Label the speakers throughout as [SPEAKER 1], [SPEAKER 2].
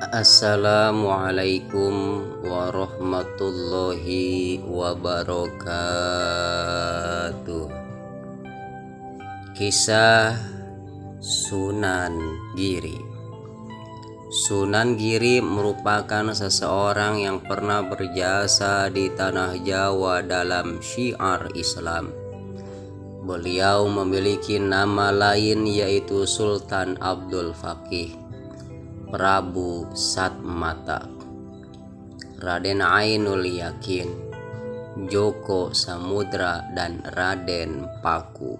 [SPEAKER 1] Assalamualaikum warahmatullahi wabarakatuh. Kisah Sunan Giri. Sunan Giri merupakan seseorang yang pernah berjasa di tanah Jawa dalam syiar Islam. Beliau memiliki nama lain yaitu Sultan Abdul Faqih, Prabu Satmata, Raden Ainul Yakin, Joko Samudra, dan Raden Paku.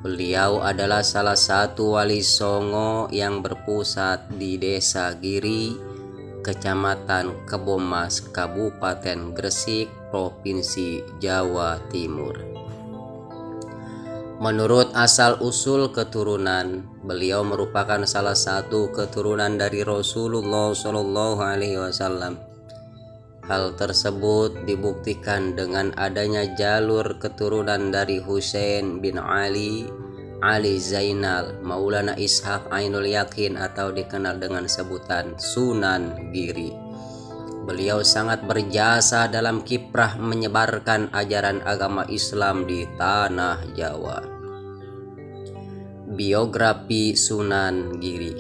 [SPEAKER 1] Beliau adalah salah satu wali Songo yang berpusat di Desa Giri, Kecamatan Kebomas, Kabupaten Gresik, Provinsi Jawa Timur. Menurut asal-usul keturunan, beliau merupakan salah satu keturunan dari Rasulullah SAW. Hal tersebut dibuktikan dengan adanya jalur keturunan dari Husain bin Ali, Ali Zainal, Maulana Ishaq Ainul Yakin atau dikenal dengan sebutan Sunan Giri. Beliau sangat berjasa dalam kiprah menyebarkan ajaran agama Islam di tanah Jawa. Biografi Sunan Giri.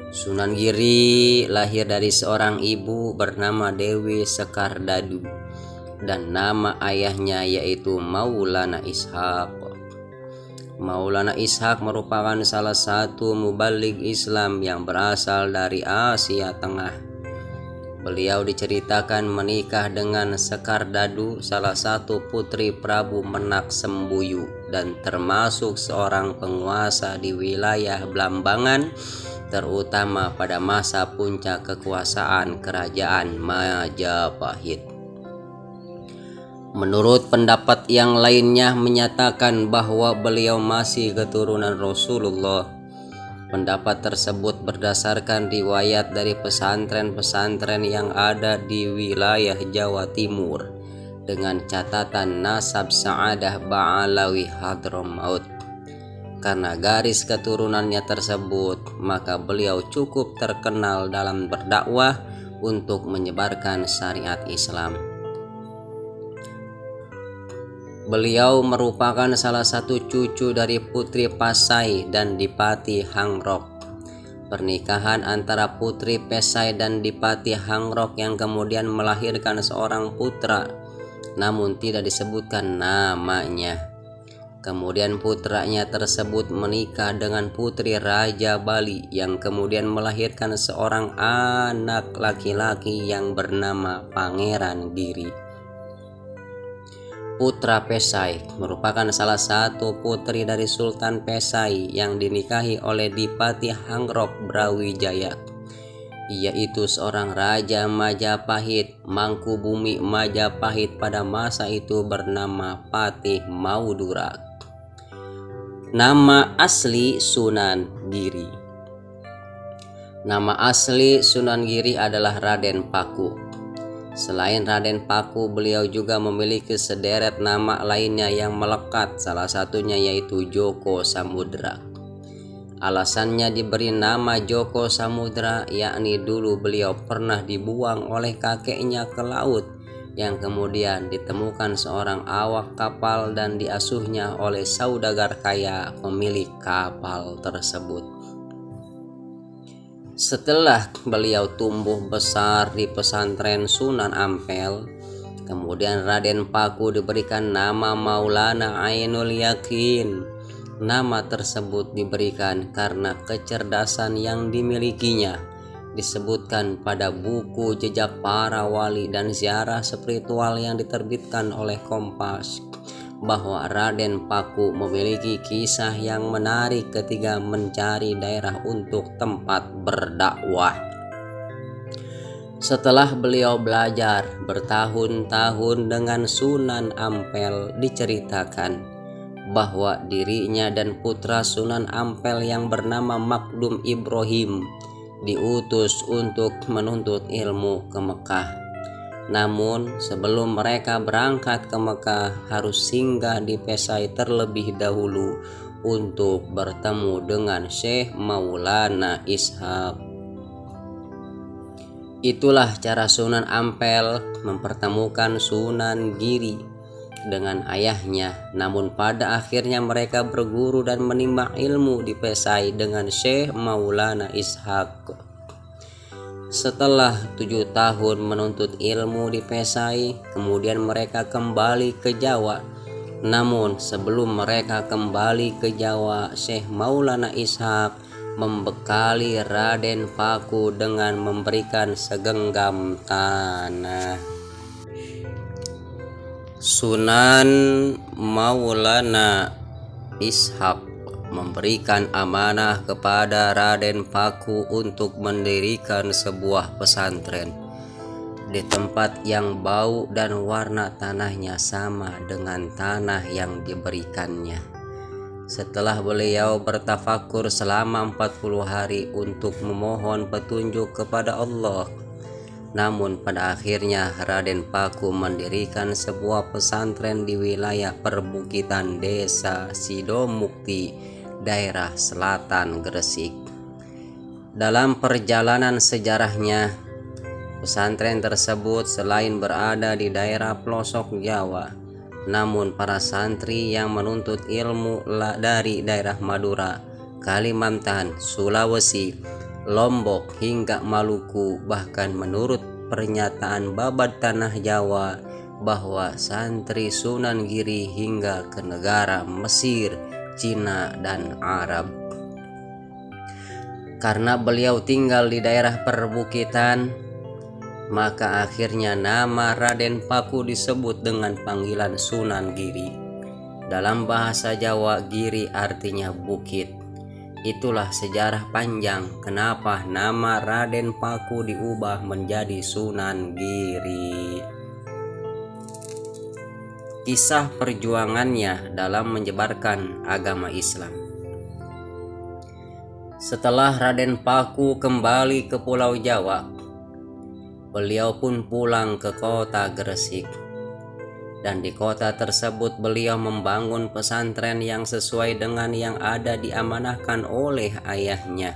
[SPEAKER 1] Sunan Giri lahir dari seorang ibu bernama Dewi Sekardadu dan nama ayahnya yaitu Maulana Ishaq. Maulana Ishaq merupakan salah satu mubaligh Islam yang berasal dari Asia Tengah. Beliau diceritakan menikah dengan Sekardadu, salah satu putri Prabu Menak Sembuyu, dan termasuk seorang penguasa di wilayah Blambangan, terutama pada masa puncak kekuasaan kerajaan Majapahit. Menurut pendapat yang lainnya menyatakan bahwa beliau masih keturunan Rasulullah. Pendapat tersebut berdasarkan riwayat dari pesantren-pesantren yang ada di wilayah Jawa Timur dengan catatan nasab Sa'adah Ba'alawi Hadramaut. Karena garis keturunannya tersebut, maka beliau cukup terkenal dalam berdakwah untuk menyebarkan syariat Islam. Beliau merupakan salah satu cucu dari Putri Pasai dan Dipati Hangrok. Pernikahan antara Putri Pasai dan Dipati Hangrok yang kemudian melahirkan seorang putra, namun tidak disebutkan namanya. Kemudian putranya tersebut menikah dengan Putri Raja Bali yang kemudian melahirkan seorang anak laki-laki yang bernama Pangeran Giri. Putra Pesai merupakan salah satu putri dari Sultan Pesai yang dinikahi oleh Dipati Hangrok Brawijaya, yaitu seorang Raja Majapahit, Mangkubumi Majapahit pada masa itu bernama Patih Maudura. Nama asli Sunan Giri. Nama asli Sunan Giri adalah Raden Paku. Selain Raden Paku, beliau juga memiliki sederet nama lainnya yang melekat, salah satunya yaitu Joko Samudra. Alasannya diberi nama Joko Samudra, yakni dulu beliau pernah dibuang oleh kakeknya ke laut, yang kemudian ditemukan seorang awak kapal dan diasuhnya oleh saudagar kaya pemilik kapal tersebut. Setelah beliau tumbuh besar di pesantren Sunan Ampel, kemudian Raden Paku diberikan nama Maulana Ainul Yakin. Nama tersebut diberikan karena kecerdasan yang dimilikinya. Disebutkan pada buku Jejak Para Wali dan Ziarah Spiritual yang diterbitkan oleh Kompas bahwa Raden Paku memiliki kisah yang menarik ketika mencari daerah untuk tempat berdakwah. Setelah beliau belajar bertahun-tahun dengan Sunan Ampel, diceritakan bahwa dirinya dan putra Sunan Ampel yang bernama Makdum Ibrahim diutus untuk menuntut ilmu ke Mekah. Namun sebelum mereka berangkat ke Mekah harus singgah di Pesai terlebih dahulu untuk bertemu dengan Syekh Maulana Ishaq. Itulah cara Sunan Ampel mempertemukan Sunan Giri dengan ayahnya. Namun pada akhirnya mereka berguru dan menimba ilmu di Pesai dengan Syekh Maulana Ishaq. Setelah 7 tahun menuntut ilmu di Pesai, kemudian mereka kembali ke Jawa. Namun sebelum mereka kembali ke Jawa, Syekh Maulana Ishaq membekali Raden Paku dengan memberikan segenggam tanah. Sunan Maulana Ishaq memberikan amanah kepada Raden Paku untuk mendirikan sebuah pesantren di tempat yang bau dan warna tanahnya sama dengan tanah yang diberikannya. Setelah beliau bertafakur selama 40 hari untuk memohon petunjuk kepada Allah, namun pada akhirnya Raden Paku mendirikan sebuah pesantren di wilayah perbukitan desa Sidomukti, daerah selatan Gresik. Dalam perjalanan sejarahnya, pesantren tersebut selain berada di daerah pelosok Jawa, namun para santri yang menuntut ilmu dari daerah Madura, Kalimantan, Sulawesi, Lombok hingga Maluku, bahkan menurut pernyataan Babad Tanah Jawa bahwa santri Sunan Giri hingga ke negara Mesir, Cina, dan Arab. Karena beliau tinggal di daerah perbukitan, maka akhirnya nama Raden Paku disebut dengan panggilan Sunan Giri. Dalam bahasa Jawa, Giri artinya bukit. Itulah sejarah panjang kenapa nama Raden Paku diubah menjadi Sunan Giri. Kisah perjuangannya dalam menyebarkan agama Islam. Setelah Raden Paku kembali ke Pulau Jawa, beliau pun pulang ke kota Gresik. Dan di kota tersebut beliau membangun pesantren yang sesuai dengan yang ada diamanahkan oleh ayahnya.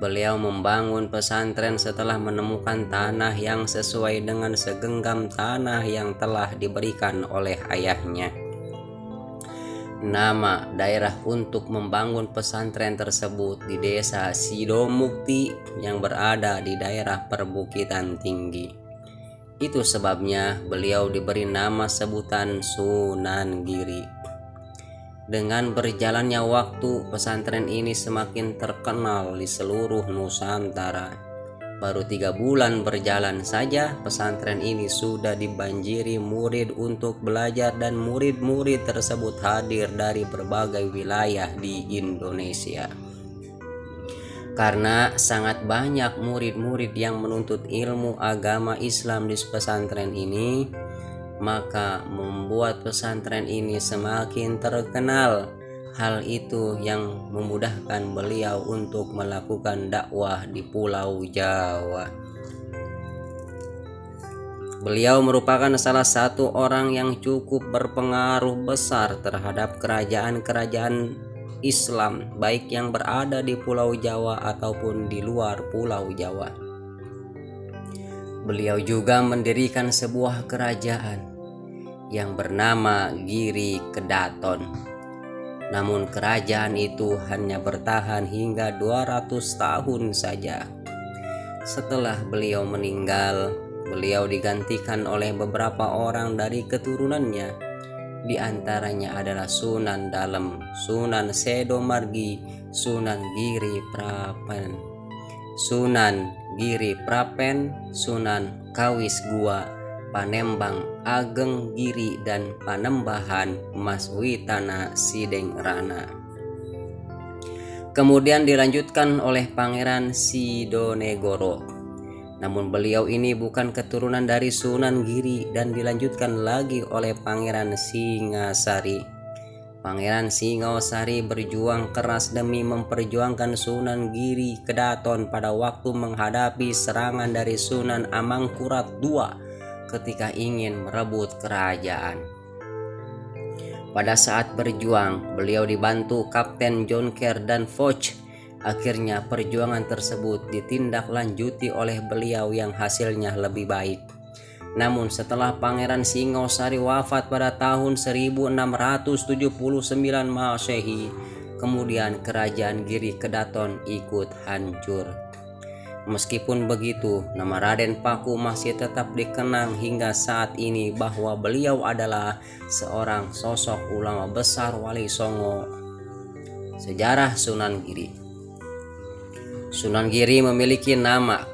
[SPEAKER 1] Beliau membangun pesantren setelah menemukan tanah yang sesuai dengan segenggam tanah yang telah diberikan oleh ayahnya. Nama daerah untuk membangun pesantren tersebut di desa Sidomukti yang berada di daerah perbukitan tinggi. Itu sebabnya beliau diberi nama sebutan Sunan Giri. Dengan berjalannya waktu, pesantren ini semakin terkenal di seluruh Nusantara. Baru 3 bulan berjalan saja, pesantren ini sudah dibanjiri murid untuk belajar dan murid-murid tersebut hadir dari berbagai wilayah di Indonesia. Karena sangat banyak murid-murid yang menuntut ilmu agama Islam di pesantren ini, maka membuat pesantren ini semakin terkenal. Hal itu yang memudahkan beliau untuk melakukan dakwah di Pulau Jawa. Beliau merupakan salah satu orang yang cukup berpengaruh besar terhadap kerajaan-kerajaan Islam, baik yang berada di Pulau Jawa ataupun di luar Pulau Jawa. Beliau juga mendirikan sebuah kerajaan yang bernama Giri Kedaton. Namun kerajaan itu hanya bertahan hingga 200 tahun saja. Setelah beliau meninggal, beliau digantikan oleh beberapa orang dari keturunannya. Di antaranya adalah Sunan Dalem, Sunan Sedo Margi, Sunan Giri Prapen, Sunan Giri Prapen, Sunan Kawis Gua, Panembang Ageng Giri, dan Panembahan Mas Witana Sideng Rana. Kemudian dilanjutkan oleh Pangeran Sidonegoro. Namun beliau ini bukan keturunan dari Sunan Giri dan dilanjutkan lagi oleh Pangeran Singasari. Pangeran Singasari berjuang keras demi memperjuangkan Sunan Giri Kedaton pada waktu menghadapi serangan dari Sunan Amangkurat II ketika ingin merebut kerajaan. Pada saat berjuang, beliau dibantu Kapten Jonker dan Foch Akhirnya perjuangan tersebut ditindaklanjuti oleh beliau yang hasilnya lebih baik. Namun setelah Pangeran Singosari wafat pada tahun 1679 Masehi, kemudian kerajaan Giri Kedaton ikut hancur. Meskipun begitu, nama Raden Paku masih tetap dikenang hingga saat ini bahwa beliau adalah seorang sosok ulama besar Wali Songo. Sejarah Sunan Giri. Sunan Giri memiliki nama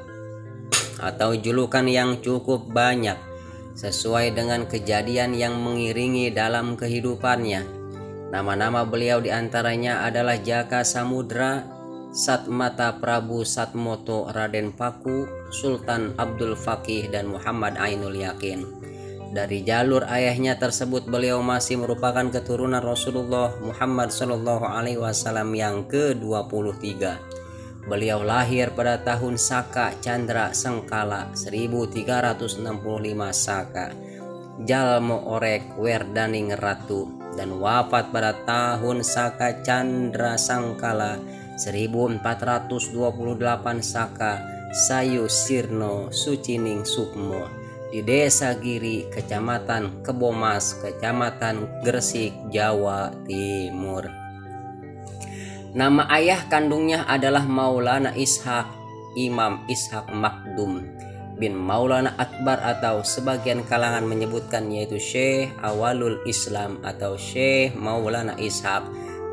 [SPEAKER 1] atau julukan yang cukup banyak sesuai dengan kejadian yang mengiringi dalam kehidupannya. Nama-nama beliau diantaranya adalah Jaka Samudra, Satmata Prabu Satmoto, Raden Paku, Sultan Abdul Fakih, dan Muhammad Ainul Yakin. Dari jalur ayahnya tersebut beliau masih merupakan keturunan Rasulullah Muhammad SAW yang ke-23. Beliau lahir pada tahun Saka Chandra Sengkala 1365 Saka, Jalmo Orek Werdaning Ratu, dan wafat pada tahun Saka Chandra Sangkala 1428 Saka, Sayu Sirno Sucining Sukmo di Desa Giri, Kecamatan Kebomas, Kecamatan Gresik, Jawa Timur. Nama ayah kandungnya adalah Maulana Ishaq Imam Ishaq Makdum bin Maulana Akbar, atau sebagian kalangan menyebutkan yaitu Syekh Awalul Islam atau Syekh Maulana Ishaq.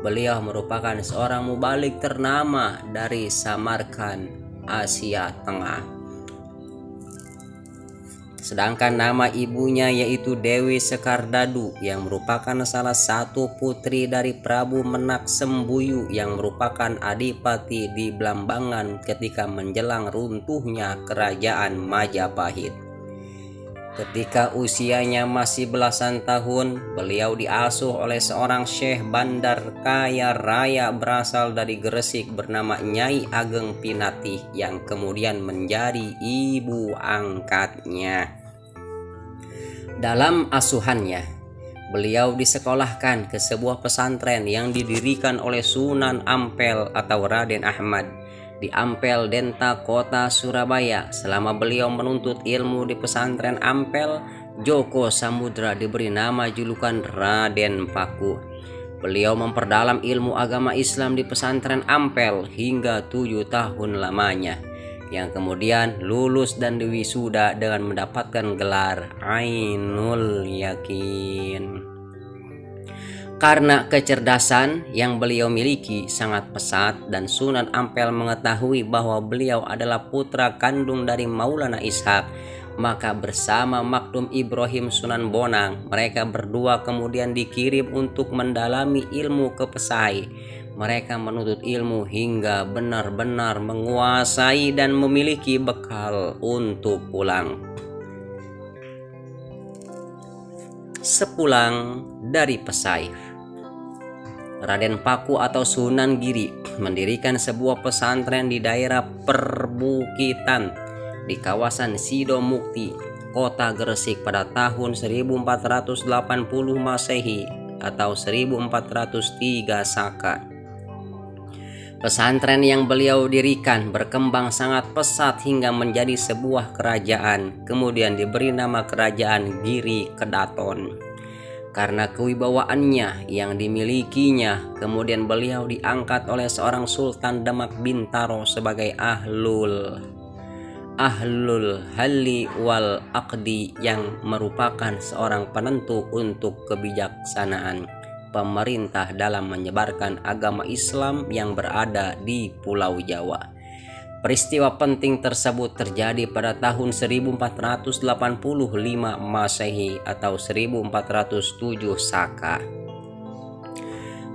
[SPEAKER 1] Beliau merupakan seorang mubalik ternama dari Samarkand, Asia Tengah. Sedangkan nama ibunya yaitu Dewi Sekardadu yang merupakan salah satu putri dari Prabu Menak Sembuyu yang merupakan adipati di Blambangan ketika menjelang runtuhnya kerajaan Majapahit. Ketika usianya masih belasan tahun, beliau diasuh oleh seorang syekh bandar kaya raya berasal dari Gresik bernama Nyai Ageng Pinatih yang kemudian menjadi ibu angkatnya. Dalam asuhannya, beliau disekolahkan ke sebuah pesantren yang didirikan oleh Sunan Ampel atau Raden Ahmad di Ampel Denta, Kota Surabaya. Selama beliau menuntut ilmu di pesantren Ampel, Joko Samudra diberi nama julukan Raden Paku. Beliau memperdalam ilmu agama Islam di pesantren Ampel hingga 7 tahun lamanya, yang kemudian lulus dan diwisuda dengan mendapatkan gelar Ainul Yakin. Karena kecerdasan yang beliau miliki sangat pesat dan Sunan Ampel mengetahui bahwa beliau adalah putra kandung dari Maulana Ishaq, maka bersama Makdum Ibrahim Sunan Bonang, mereka berdua kemudian dikirim untuk mendalami ilmu ke Pesai. Mereka menuntut ilmu hingga benar-benar menguasai dan memiliki bekal untuk pulang. Sepulang dari Pesai, Raden Paku atau Sunan Giri mendirikan sebuah pesantren di daerah perbukitan di kawasan Sidomukti, Kota Gresik pada tahun 1480 Masehi atau 1403 Saka. Pesantren yang beliau dirikan berkembang sangat pesat hingga menjadi sebuah kerajaan, kemudian diberi nama Kerajaan Giri Kedaton. Karena kewibawaannya yang dimilikinya, kemudian beliau diangkat oleh seorang Sultan Demak Bintaro sebagai Ahlul Halli wal Aqdi, yang merupakan seorang penentu untuk kebijaksanaan pemerintah dalam menyebarkan agama Islam yang berada di Pulau Jawa. Peristiwa penting tersebut terjadi pada tahun 1485 Masehi atau 1407 Saka.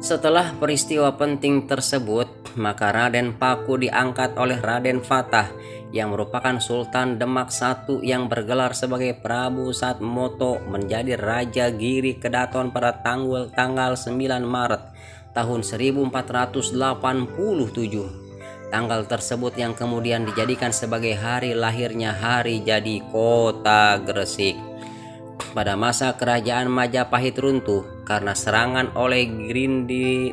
[SPEAKER 1] Setelah peristiwa penting tersebut, maka Raden Paku diangkat oleh Raden Fatah yang merupakan Sultan Demak I yang bergelar sebagai Prabu Satmoto menjadi Raja Giri Kedaton pada tanggal 9 Maret tahun 1487. Tanggal tersebut yang kemudian dijadikan sebagai hari lahirnya hari jadi Kota Gresik. pada masa kerajaan Majapahit runtuh karena serangan oleh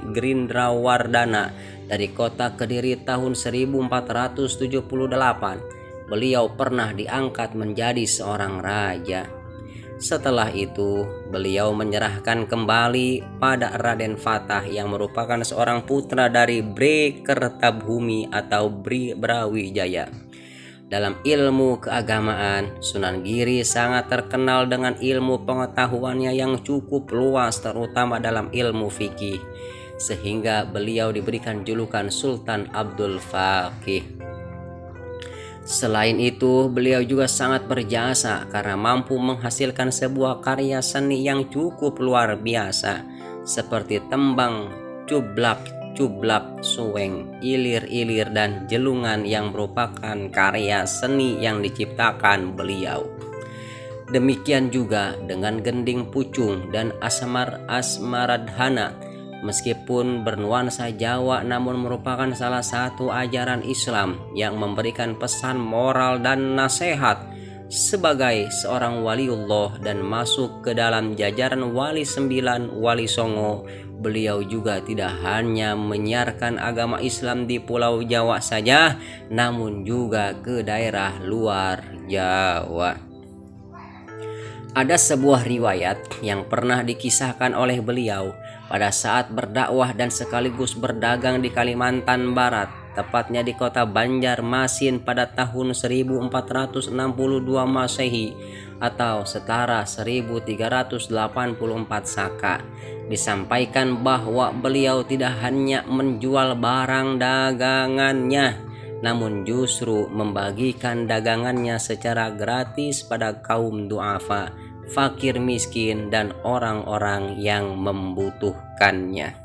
[SPEAKER 1] Grindrawardana dari kota Kediri tahun 1478, beliau pernah diangkat menjadi seorang raja. Setelah itu, beliau menyerahkan kembali pada Raden Fatah yang merupakan seorang putra dari Bre Kertabhumi atau Brawijaya. Dalam ilmu keagamaan, Sunan Giri sangat terkenal dengan ilmu pengetahuannya yang cukup luas, terutama dalam ilmu fikih, sehingga beliau diberikan julukan Sultan Abdul Faqih. Selain itu, beliau juga sangat berjasa karena mampu menghasilkan sebuah karya seni yang cukup luar biasa, seperti tembang, cublak, suweng, ilir-ilir, dan jelungan yang merupakan karya seni yang diciptakan beliau. Demikian juga dengan gending pucung dan asmaradhana. Meskipun bernuansa Jawa, namun merupakan salah satu ajaran Islam yang memberikan pesan moral dan nasihat. Sebagai seorang waliullah dan masuk ke dalam jajaran wali 9 wali songo, beliau juga tidak hanya menyiarkan agama Islam di Pulau Jawa saja, namun juga ke daerah luar Jawa. Ada sebuah riwayat yang pernah dikisahkan oleh beliau pada saat berdakwah dan sekaligus berdagang di Kalimantan Barat, tepatnya di kota Banjarmasin pada tahun 1462 Masehi atau setara 1384 Saka. Disampaikan bahwa beliau tidak hanya menjual barang dagangannya, namun justru membagikan dagangannya secara gratis pada kaum duafa, fakir miskin, dan orang-orang yang membutuhkannya.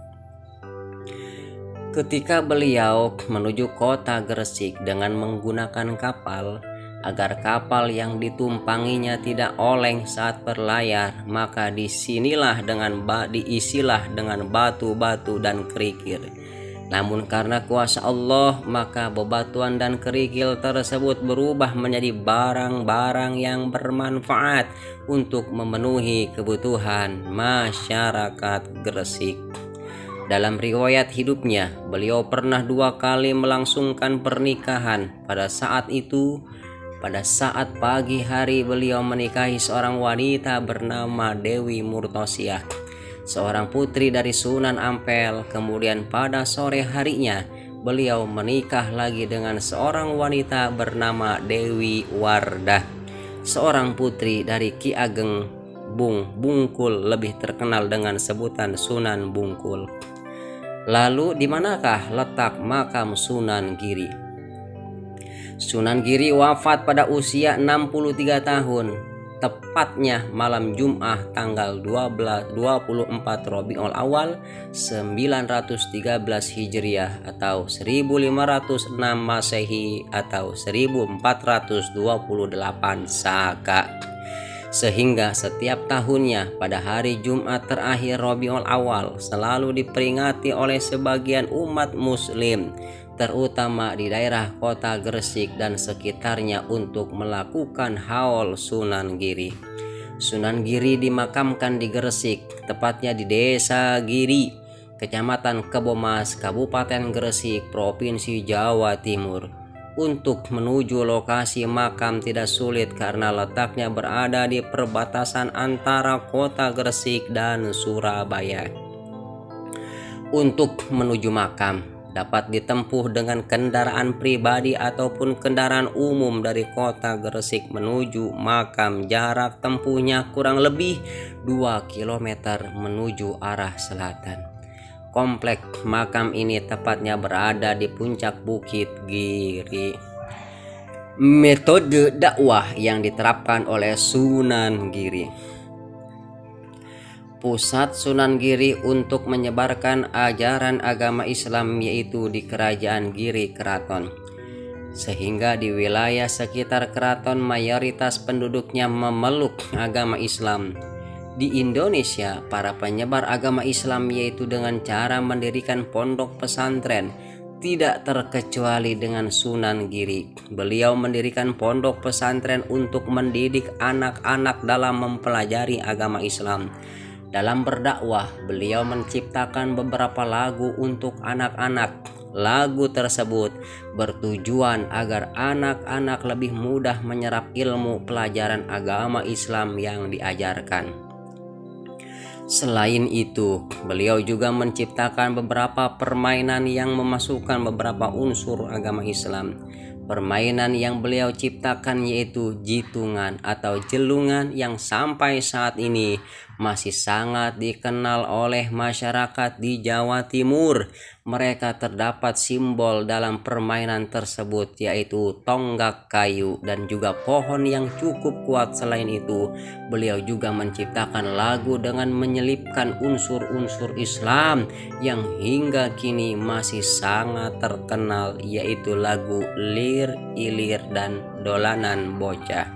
[SPEAKER 1] Ketika beliau menuju kota Gresik dengan menggunakan kapal, agar kapal yang ditumpanginya tidak oleng saat berlayar, maka diisilah dengan batu-batu dan kerikil. Namun karena kuasa Allah, maka bebatuan dan kerikil tersebut berubah menjadi barang-barang yang bermanfaat untuk memenuhi kebutuhan masyarakat Gresik. Dalam riwayat hidupnya, beliau pernah 2 kali melangsungkan pernikahan. Pada saat pagi hari beliau menikahi seorang wanita bernama Dewi Murtosiah, seorang putri dari Sunan Ampel. Kemudian pada sore harinya beliau menikah lagi dengan seorang wanita bernama Dewi Wardah, seorang putri dari Ki Ageng Bungkul, lebih terkenal dengan sebutan Sunan Bungkul. Lalu di manakah letak makam Sunan Giri? Sunan Giri wafat pada usia 63 tahun. Tepatnya malam Jumat tanggal 24 Rabiul Awal 913 Hijriah atau 1506 Masehi atau 1428 Saka. Sehingga setiap tahunnya pada hari Jumat terakhir Rabiul Awal selalu diperingati oleh sebagian umat muslim, terutama di daerah kota Gresik dan sekitarnya, untuk melakukan haul Sunan Giri. Sunan Giri dimakamkan di Gresik, tepatnya di Desa Giri, Kecamatan Kebomas, Kabupaten Gresik, Provinsi Jawa Timur. Untuk menuju lokasi makam tidak sulit karena letaknya berada di perbatasan antara kota Gresik dan Surabaya. Untuk menuju makam dapat ditempuh dengan kendaraan pribadi ataupun kendaraan umum. Dari kota Gresik menuju makam jarak tempuhnya kurang lebih 2 km menuju arah selatan. Komplek makam ini tepatnya berada di puncak Bukit Giri. Metode dakwah yang diterapkan oleh Sunan Giri. Pusat Sunan Giri untuk menyebarkan ajaran agama Islam yaitu di Kerajaan Giri Keraton, sehingga di wilayah sekitar keraton mayoritas penduduknya memeluk agama Islam. Di Indonesia, para penyebar agama Islam yaitu dengan cara mendirikan pondok pesantren tidak terkecuali dengan Sunan Giri. Beliau mendirikan pondok pesantren untuk mendidik anak-anak dalam mempelajari agama Islam. Dalam berdakwah, beliau menciptakan beberapa lagu untuk anak-anak. Lagu tersebut bertujuan agar anak-anak lebih mudah menyerap ilmu pelajaran agama Islam yang diajarkan. Selain itu, beliau juga menciptakan beberapa permainan yang memasukkan beberapa unsur agama Islam. Permainan yang beliau ciptakan yaitu jitungan atau jelungan yang sampai saat ini masih sangat dikenal oleh masyarakat di Jawa Timur. Mereka terdapat simbol dalam permainan tersebut yaitu tonggak kayu dan juga pohon yang cukup kuat. Selain itu, beliau juga menciptakan lagu dengan menyelipkan unsur-unsur Islam yang hingga kini masih sangat terkenal yaitu lagu Lir, Ilir, dan Dolanan Bocah.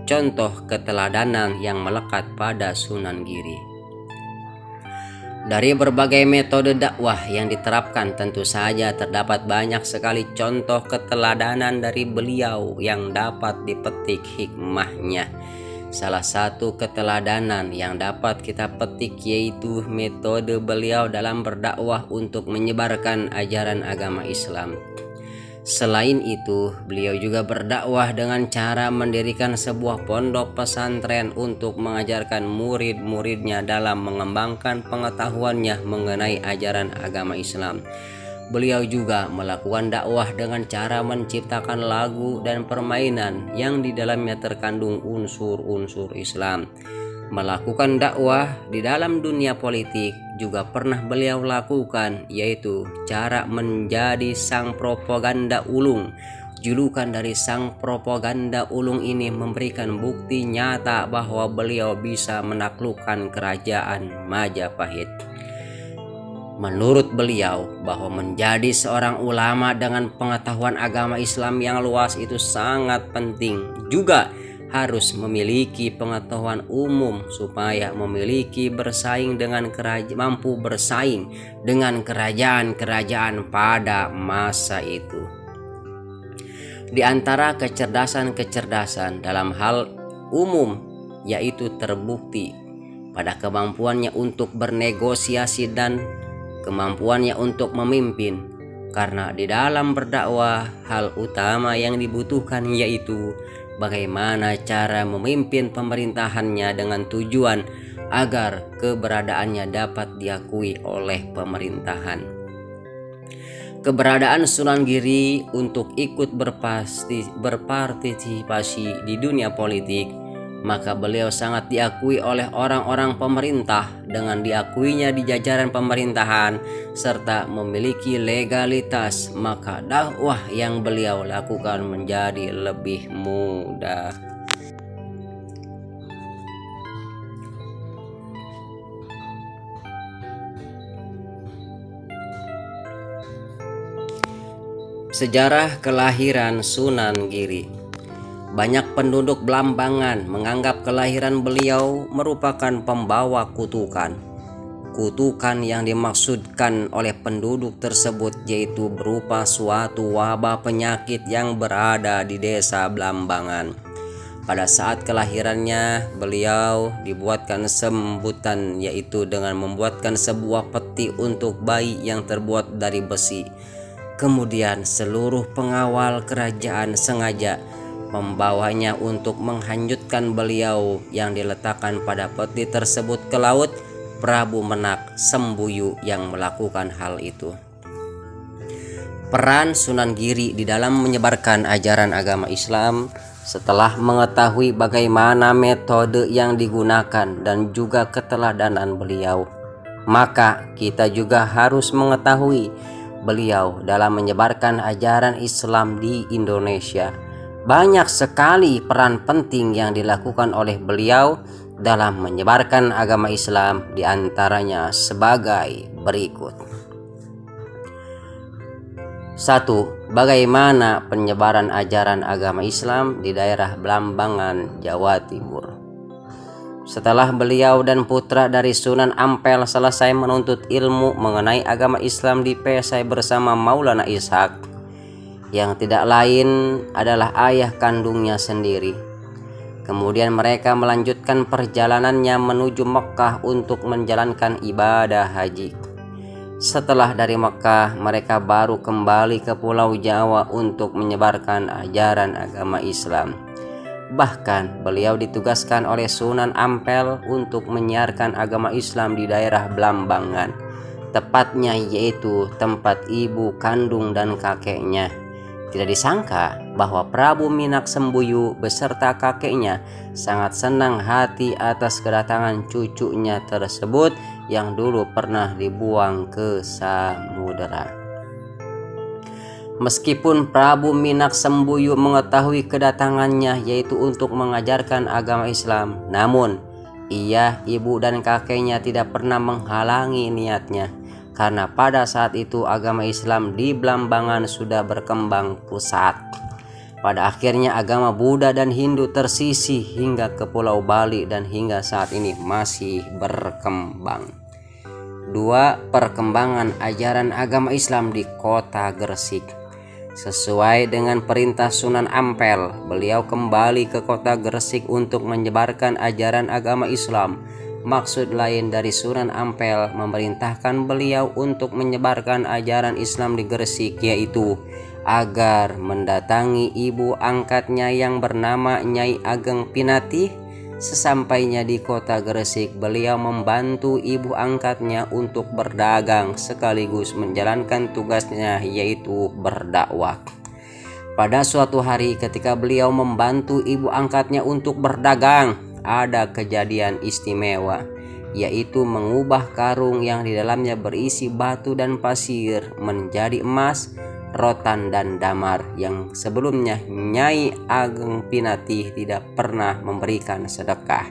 [SPEAKER 1] Contoh keteladanan yang melekat pada Sunan Giri. Dari berbagai metode dakwah yang diterapkan, tentu saja terdapat banyak sekali contoh keteladanan dari beliau yang dapat dipetik hikmahnya. Salah satu keteladanan yang dapat kita petik yaitu metode beliau dalam berdakwah untuk menyebarkan ajaran agama Islam. Selain itu, beliau juga berdakwah dengan cara mendirikan sebuah pondok pesantren untuk mengajarkan murid-muridnya dalam mengembangkan pengetahuannya mengenai ajaran agama Islam. Beliau juga melakukan dakwah dengan cara menciptakan lagu dan permainan yang di dalamnya terkandung unsur-unsur Islam. Melakukan dakwah di dalam dunia politik juga pernah beliau lakukan, yaitu cara menjadi sang propaganda ulung. Julukan dari sang propaganda ulung ini memberikan bukti nyata bahwa beliau bisa menaklukkan kerajaan Majapahit. Menurut beliau, bahwa menjadi seorang ulama dengan pengetahuan agama Islam yang luas itu sangat penting. Juga harus memiliki pengetahuan umum supaya mampu bersaing dengan kerajaan-kerajaan pada masa itu. Di antara kecerdasan dalam hal umum yaitu terbukti pada kemampuannya untuk bernegosiasi dan kemampuannya untuk memimpin, karena di dalam berdakwah hal utama yang dibutuhkan yaitu bagaimana cara memimpin pemerintahannya dengan tujuan agar keberadaannya dapat diakui oleh pemerintahan. Keberadaan Sunan Giri untuk ikut berpartisipasi di dunia politik, maka beliau sangat diakui oleh orang-orang pemerintah dengan diakuinya di jajaran pemerintahan serta memiliki legalitas, maka dakwah yang beliau lakukan menjadi lebih mudah. Sejarah kelahiran Sunan Giri. Banyak penduduk Blambangan menganggap kelahiran beliau merupakan pembawa kutukan. Kutukan yang dimaksudkan oleh penduduk tersebut yaitu berupa suatu wabah penyakit yang berada di desa Blambangan. Pada saat kelahirannya, beliau dibuatkan sambutan yaitu dengan membuatkan sebuah peti untuk bayi yang terbuat dari besi. Kemudian seluruh pengawal kerajaan sengaja membawanya untuk menghanyutkan beliau yang diletakkan pada peti tersebut ke laut. Prabu Menak Sembuyu yang melakukan hal itu. Peran Sunan Giri di dalam menyebarkan ajaran agama Islam. Setelah mengetahui bagaimana metode yang digunakan dan juga keteladanan beliau, maka kita juga harus mengetahui beliau dalam menyebarkan ajaran Islam di Indonesia. Banyak sekali peran penting yang dilakukan oleh beliau dalam menyebarkan agama Islam, diantaranya sebagai berikut. 1. Bagaimana penyebaran ajaran agama Islam di daerah Blambangan, Jawa Timur. Setelah beliau dan putra dari Sunan Ampel selesai menuntut ilmu mengenai agama Islam di Pesai bersama Maulana Ishaq, yang tidak lain adalah ayah kandungnya sendiri. Kemudian mereka melanjutkan perjalanannya menuju Mekkah untuk menjalankan ibadah haji. Setelah dari Mekkah, mereka baru kembali ke Pulau Jawa untuk menyebarkan ajaran agama Islam. Bahkan beliau ditugaskan oleh Sunan Ampel untuk menyiarkan agama Islam di daerah Blambangan, tepatnya yaitu tempat ibu kandung dan kakeknya. Tidak disangka bahwa Prabu Minak Sembuyu beserta kakeknya sangat senang hati atas kedatangan cucunya tersebut yang dulu pernah dibuang ke samudera. Meskipun Prabu Minak Sembuyu mengetahui kedatangannya yaitu untuk mengajarkan agama Islam, namun ia, ibu dan kakeknya tidak pernah menghalangi niatnya, karena pada saat itu agama Islam di Blambangan sudah berkembang pesat. Pada akhirnya agama Buddha dan Hindu tersisih hingga ke Pulau Bali dan hingga saat ini masih berkembang. 2. Perkembangan ajaran agama Islam di kota Gresik. Sesuai dengan perintah Sunan Ampel, beliau kembali ke kota Gresik untuk menyebarkan ajaran agama Islam. Maksud lain dari Sunan Ampel memerintahkan beliau untuk menyebarkan ajaran Islam di Gresik, yaitu agar mendatangi ibu angkatnya yang bernama Nyai Ageng Pinatih. Sesampainya di kota Gresik, beliau membantu ibu angkatnya untuk berdagang sekaligus menjalankan tugasnya yaitu berdakwah. Pada suatu hari ketika beliau membantu ibu angkatnya untuk berdagang, ada kejadian istimewa, yaitu mengubah karung yang di dalamnya berisi batu dan pasir menjadi emas, rotan dan damar yang sebelumnya Nyai Ageng Pinatih tidak pernah memberikan sedekah.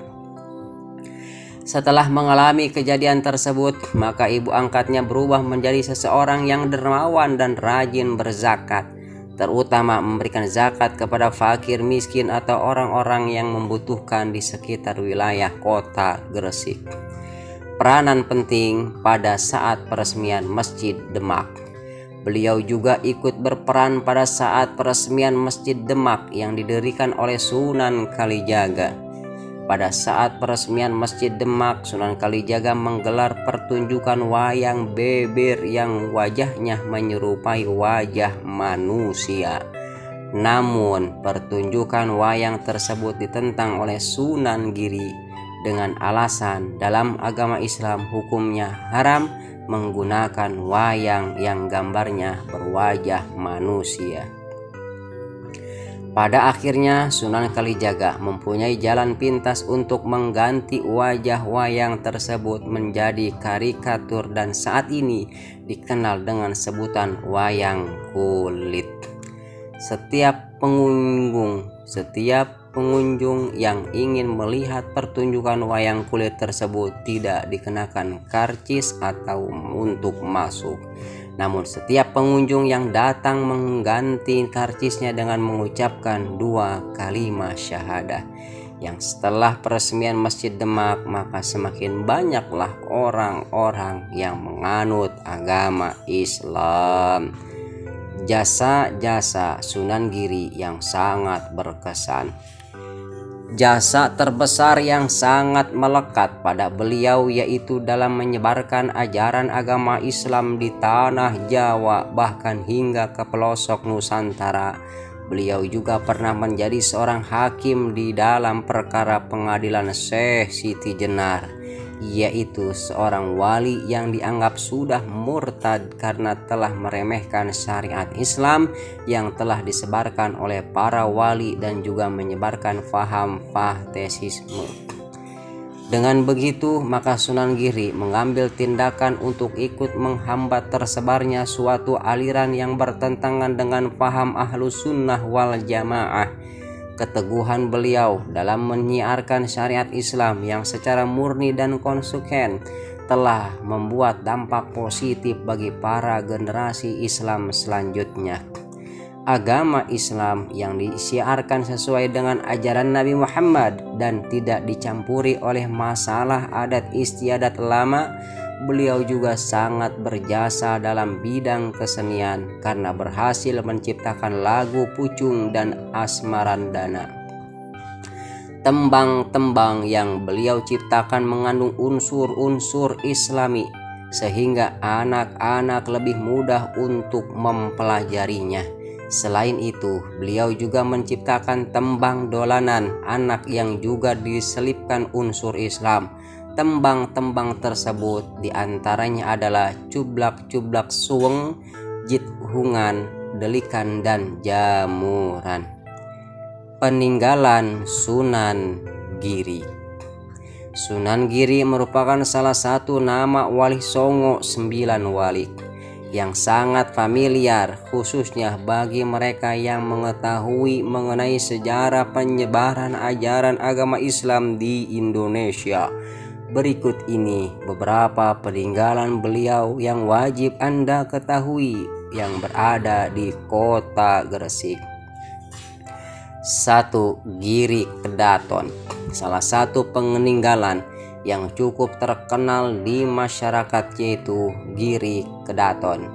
[SPEAKER 1] Setelah mengalami kejadian tersebut, maka ibu angkatnya berubah menjadi seseorang yang dermawan dan rajin berzakat, terutama memberikan zakat kepada fakir miskin atau orang-orang yang membutuhkan di sekitar wilayah kota Gresik. Peranan penting pada saat peresmian Masjid Demak. Beliau juga ikut berperan pada saat peresmian Masjid Demak yang didirikan oleh Sunan Kalijaga. Pada saat peresmian Masjid Demak, Sunan Kalijaga menggelar pertunjukan wayang beber yang wajahnya menyerupai wajah manusia. Namun, pertunjukan wayang tersebut ditentang oleh Sunan Giri dengan alasan dalam agama Islam hukumnya haram menggunakan wayang yang gambarnya berwajah manusia. Pada akhirnya Sunan Kalijaga mempunyai jalan pintas untuk mengganti wajah wayang tersebut menjadi karikatur dan saat ini dikenal dengan sebutan wayang kulit. Setiap pengunjung yang ingin melihat pertunjukan wayang kulit tersebut tidak dikenakan karcis atau untuk masuk. Namun setiap pengunjung yang datang mengganti karcisnya dengan mengucapkan 2 kalimat syahadah. Yang setelah peresmian Masjid Demak, maka semakin banyaklah orang-orang yang menganut agama Islam. Jasa-jasa Sunan Giri yang sangat berkesan. Jasa terbesar yang sangat melekat pada beliau yaitu dalam menyebarkan ajaran agama Islam di tanah Jawa bahkan hingga ke pelosok Nusantara. Beliau juga pernah menjadi seorang hakim di dalam perkara pengadilan Syekh Siti Jenar, yaitu seorang wali yang dianggap sudah murtad karena telah meremehkan syariat Islam yang telah disebarkan oleh para wali dan juga menyebarkan faham fahtesisme. Dengan begitu, maka Sunan Giri mengambil tindakan untuk ikut menghambat tersebarnya suatu aliran yang bertentangan dengan paham Ahlus Sunnah wal Jamaah. Keteguhan beliau dalam menyiarkan syariat Islam yang secara murni dan konsisten telah membuat dampak positif bagi para generasi Islam selanjutnya. agama Islam yang disiarkan sesuai dengan ajaran Nabi Muhammad dan tidak dicampuri oleh masalah adat istiadat lama. Beliau juga sangat berjasa dalam bidang kesenian karena berhasil menciptakan lagu Pucung dan Asmarandana. Tembang-tembang yang beliau ciptakan mengandung unsur-unsur Islami sehingga anak-anak lebih mudah untuk mempelajarinya. Selain itu, beliau juga menciptakan tembang dolanan anak yang juga diselipkan unsur Islam. Tembang-tembang tersebut diantaranya adalah Cublak-Cublak Suweng, Jithungan, Delikan, dan Jamuran. Peninggalan Sunan Giri. Sunan Giri merupakan salah satu nama Wali Songo 9 Wali yang sangat familiar khususnya bagi mereka yang mengetahui mengenai sejarah penyebaran ajaran agama Islam di Indonesia. Berikut ini beberapa peninggalan beliau yang wajib Anda ketahui yang berada di kota Gresik. 1. Giri Kedaton. Salah satu peninggalan yang cukup terkenal di masyarakat yaitu Giri Kedaton.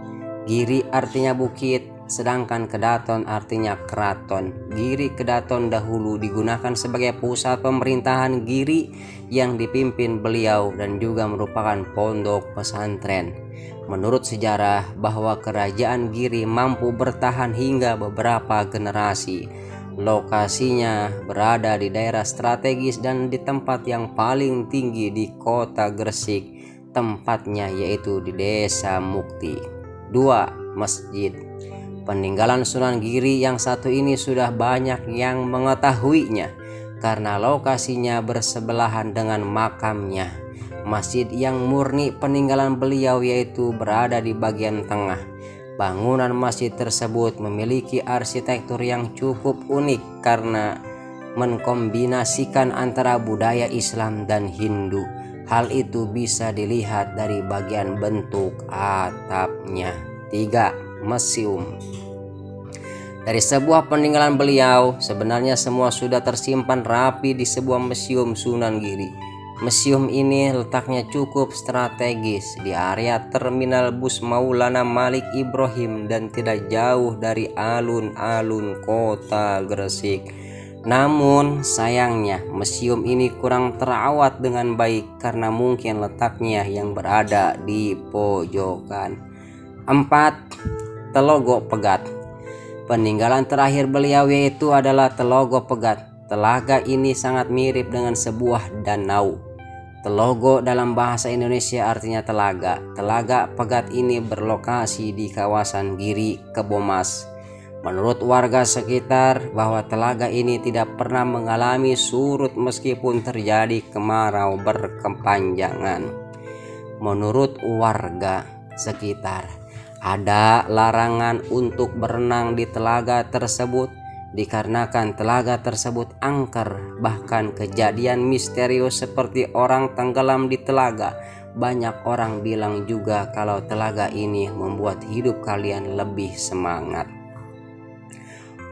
[SPEAKER 1] Giri artinya bukit, sedangkan Kedaton artinya keraton. Giri Kedaton dahulu digunakan sebagai pusat pemerintahan Giri yang dipimpin beliau dan juga merupakan pondok pesantren. Menurut sejarah bahwa kerajaan Giri mampu bertahan hingga beberapa generasi. Lokasinya berada di daerah strategis dan di tempat yang paling tinggi di kota Gresik. Tempatnya yaitu di Desa Mukti. 2. Masjid. Peninggalan Sunan Giri yang satu ini sudah banyak yang mengetahuinya karena lokasinya bersebelahan dengan makamnya. Masjid yang murni peninggalan beliau yaitu berada di bagian tengah. Bangunan masjid tersebut memiliki arsitektur yang cukup unik karena mengkombinasikan antara budaya Islam dan Hindu. Hal itu bisa dilihat dari bagian bentuk atapnya. 3. Museum. Dari sebuah peninggalan beliau, sebenarnya semua sudah tersimpan rapi di sebuah museum Sunan Giri. Museum ini letaknya cukup strategis di area terminal bus Maulana Malik Ibrahim dan tidak jauh dari alun-alun kota Gresik. Namun sayangnya museum ini kurang terawat dengan baik karena mungkin letaknya yang berada di pojokan. 4. Telogo Pegat. Peninggalan terakhir beliau yaitu adalah Telogo Pegat. Telaga ini sangat mirip dengan sebuah danau. Telogo dalam bahasa Indonesia artinya telaga. Telaga Pegat ini berlokasi di kawasan Giri, Kebomas. Menurut warga sekitar bahwa telaga ini tidak pernah mengalami surut meskipun terjadi kemarau berkepanjangan. Menurut warga sekitar, ada larangan untuk berenang di telaga tersebut dikarenakan telaga tersebut angker. Bahkan kejadian misterius seperti orang tenggelam di telaga. Banyak orang bilang juga kalau telaga ini membuat hidup kalian lebih semangat.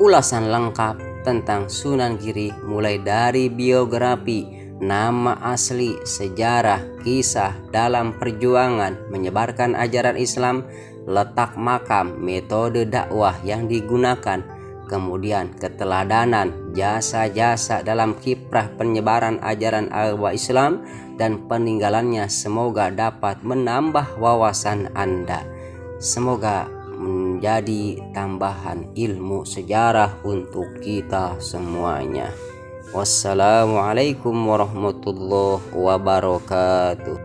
[SPEAKER 1] Ulasan lengkap tentang Sunan Giri mulai dari biografi, nama asli, sejarah, kisah dalam perjuangan menyebarkan ajaran Islam, letak makam, metode dakwah yang digunakan, kemudian keteladanan, jasa-jasa dalam kiprah penyebaran ajaran agama Islam dan peninggalannya semoga dapat menambah wawasan Anda. Semoga menjadi tambahan ilmu sejarah untuk kita semuanya. Wassalamualaikum warahmatullahi wabarakatuh.